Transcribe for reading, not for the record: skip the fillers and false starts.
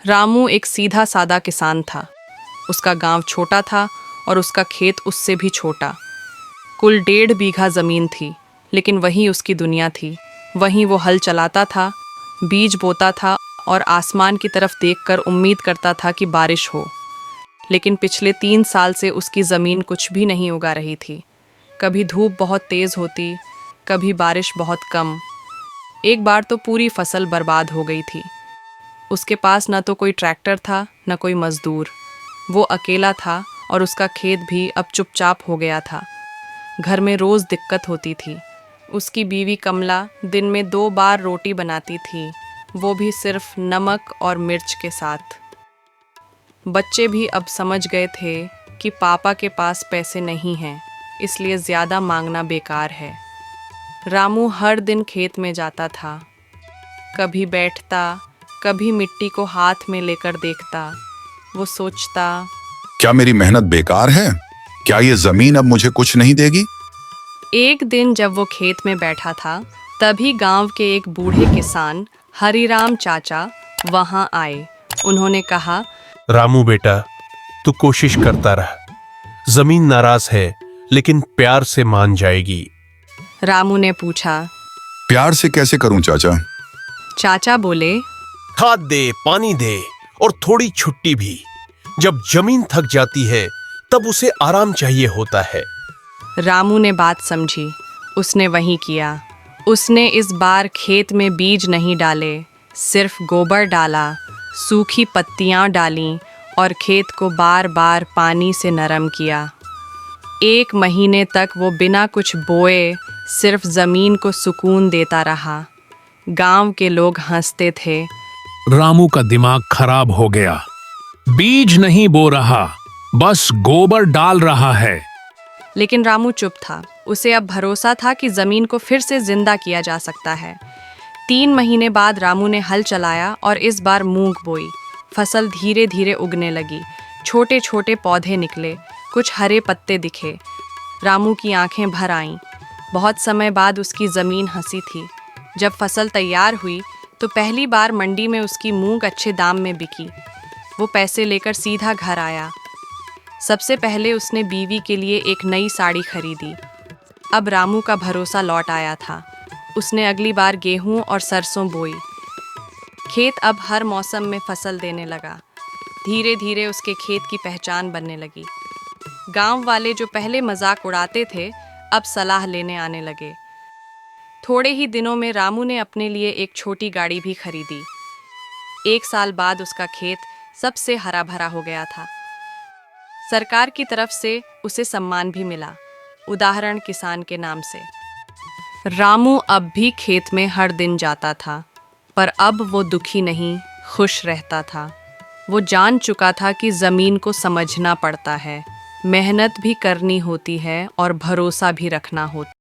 रामू एक सीधा सादा किसान था। उसका गांव छोटा था और उसका खेत उससे भी छोटा। कुल 1.5 बीघा ज़मीन थी, लेकिन वहीं उसकी दुनिया थी। वहीं वो हल चलाता था, बीज बोता था और आसमान की तरफ देखकर उम्मीद करता था कि बारिश हो। लेकिन पिछले 3 साल से उसकी ज़मीन कुछ भी नहीं उगा रही थी। कभी धूप बहुत तेज़ होती, कभी बारिश बहुत कम। एक बार तो पूरी फसल बर्बाद हो गई थी। उसके पास न तो कोई ट्रैक्टर था, न कोई मज़दूर। वो अकेला था और उसका खेत भी अब चुपचाप हो गया था। घर में रोज़ दिक्कत होती थी। उसकी बीवी कमला दिन में 2 बार रोटी बनाती थी, वो भी सिर्फ नमक और मिर्च के साथ। बच्चे भी अब समझ गए थे कि पापा के पास पैसे नहीं हैं, इसलिए ज़्यादा मांगना बेकार है। रामू हर दिन खेत में जाता था। कभी बैठता, कभी मिट्टी को हाथ में लेकर देखता। वो सोचता, क्या मेरी मेहनत बेकार है? क्या ये जमीन अब मुझे कुछ नहीं देगी? एक दिन जब वो खेत में बैठा था, तभी गांव के एक बूढ़े किसान हरिराम चाचा वहां आए। उन्होंने कहा, रामू बेटा, तू कोशिश करता रह। जमीन नाराज है, लेकिन प्यार से मान जाएगी। रामू ने पूछा। प्यार से कैसे करूं चाचा? चाचा बोले, खाद दे, पानी दे और थोड़ी छुट्टी भी। जब जमीन थक जाती है, तब उसे आराम चाहिए होता है। रामू ने बात समझी। उसने वही किया। उसने इस बार खेत में बीज नहीं डाले, सिर्फ गोबर डाला, सूखी पत्तियां डालीं और खेत को बार बार पानी से नरम किया। 1 महीने तक वो बिना कुछ बोए सिर्फ ज़मीन को सुकून देता रहा। गांव के लोग हंसते थे। रामू का दिमाग खराब हो गया। बीज नहीं बो रहा, बस गोबर डाल रहा है। लेकिन रामू चुप था। उसे अब भरोसा था कि ज़मीन को फिर से जिंदा किया जा सकता है। 3 महीने बाद रामू ने हल चलाया और इस बार मूंग बोई। फसल धीरे धीरे उगने लगी। छोटे छोटे पौधे निकले, कुछ हरे पत्ते दिखे। रामू की आंखें भर आईं। बहुत समय बाद उसकी ज़मीन हंसी थी। जब फसल तैयार हुई तो पहली बार मंडी में उसकी मूंग अच्छे दाम में बिकी। वो पैसे लेकर सीधा घर आया। सबसे पहले उसने बीवी के लिए एक नई साड़ी खरीदी। अब रामू का भरोसा लौट आया था। उसने अगली बार गेहूं और सरसों बोई। खेत अब हर मौसम में फसल देने लगा। धीरे धीरे उसके खेत की पहचान बनने लगी। गांव वाले जो पहले मजाक उड़ाते थे, अब सलाह लेने आने लगे। थोड़े ही दिनों में रामू ने अपने लिए एक छोटी गाड़ी भी खरीदी। 1 साल बाद उसका खेत सबसे हरा भरा हो गया था। सरकार की तरफ से उसे सम्मान भी मिला, उदाहरण किसान के नाम से। रामू अब भी खेत में हर दिन जाता था, पर अब वो दुखी नहीं, खुश रहता था। वो जान चुका था कि ज़मीन को समझना पड़ता है, मेहनत भी करनी होती है और भरोसा भी रखना होता है।